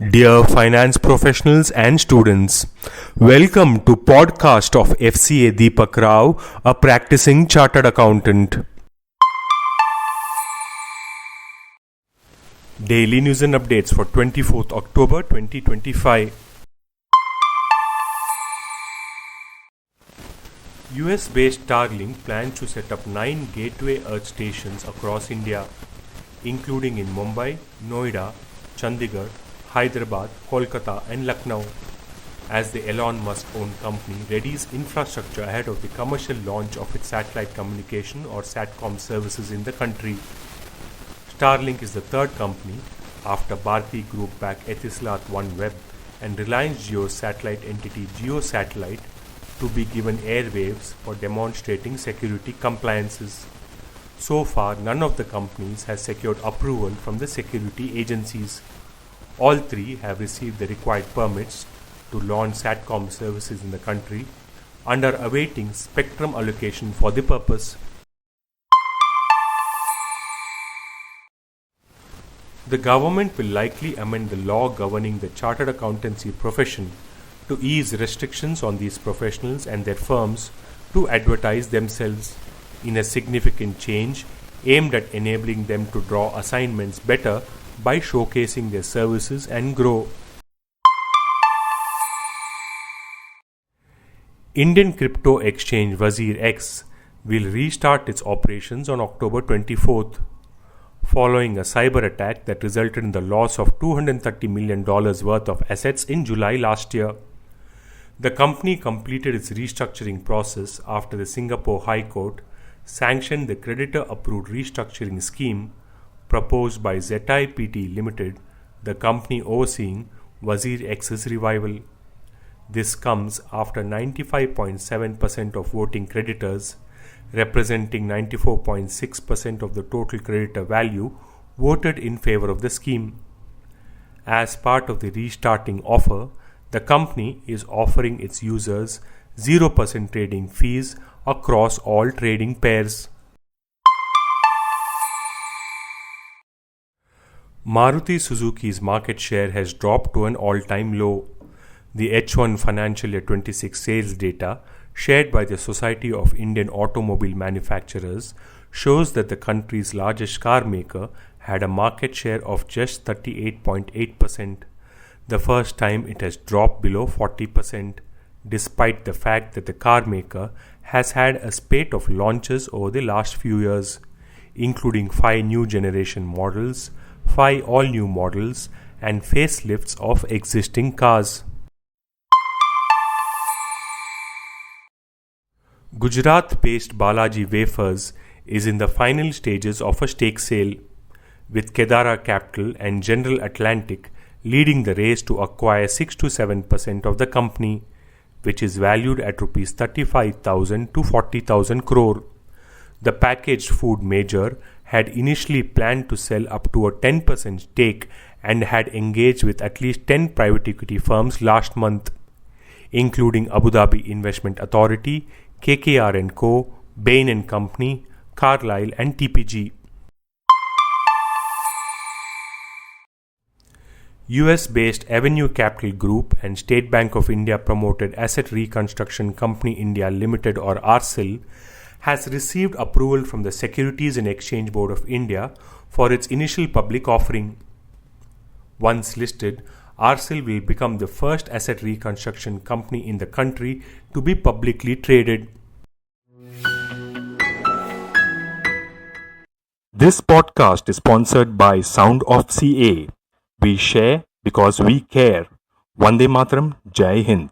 Dear finance professionals and students, welcome to podcast of Fca Deepak Rao, a practicing chartered accountant. Daily news and updates for 24th October 2025. US-based Starlink plans to set up 9 gateway Earth stations across India, including in Mumbai, Noida, Chandigarh, Hyderabad, Kolkata and Lucknow, as the Elon Musk-owned company readies infrastructure ahead of the commercial launch of its satellite communication or satcom services in the country. Starlink is the third company after Bharti group-backed Eutelsat OneWeb and Reliance Jio Satellite entity Jio Satellite to be given airwaves for demonstrating security compliances. So far, none of the companies has secured approval from the security agencies. All three have received the required permits to launch satcom services in the country under awaiting spectrum allocation for the purpose. The government will likely amend the law governing the chartered accountancy profession to ease restrictions on these professionals and their firms to advertise themselves, in a significant change aimed at enabling them to draw assignments better by showcasing their services and grow. Indian crypto exchange WazirX will restart its operations on October 24th, following a cyber attack that resulted in the loss of $230 million worth of assets in July last year. The company completed its restructuring process after the Singapore High Court sanctioned the creditor-approved restructuring scheme proposed by Zetai PT Limited, the company overseeing WazirX's revival. This comes after 95.7% of voting creditors, representing 94.6% of the total creditor value, voted in favor of the scheme. As part of the restarting offer, the company is offering its users 0% trading fees across all trading pairs. Maruti Suzuki's market share has dropped to an all-time low. The H1 financial year 26 sales data shared by the Society of Indian Automobile Manufacturers shows that the country's largest car maker had a market share of just 38.8%, the first time it has dropped below 40%, despite the fact that the car maker has had a spate of launches over the last few years, including 5 new generation models, 5 all-new models and facelifts of existing cars. Gujarat-based Balaji Wafers is in the final stages of a stake sale, with Kedara Capital and General Atlantic leading the race to acquire 6 to 7% of the company, which is valued at Rs 35,000 to 40,000 crore. The packaged food major had initially planned to sell up to a 10% stake and had engaged with at least 10 private equity firms last month, including Abu Dhabi Investment Authority, KKR & Co., Bain & Company, Carlyle and TPG. US-based Avenue Capital Group and State Bank of India promoted Asset Reconstruction Company India Limited or ARCIL has received approval from the Securities and Exchange Board of India for its initial public offering. Once listed, ARCIL will become the first asset reconstruction company in the country to be publicly traded. This podcast is sponsored by Sound of CA. We share because we care. Vande Mataram, Jai Hind.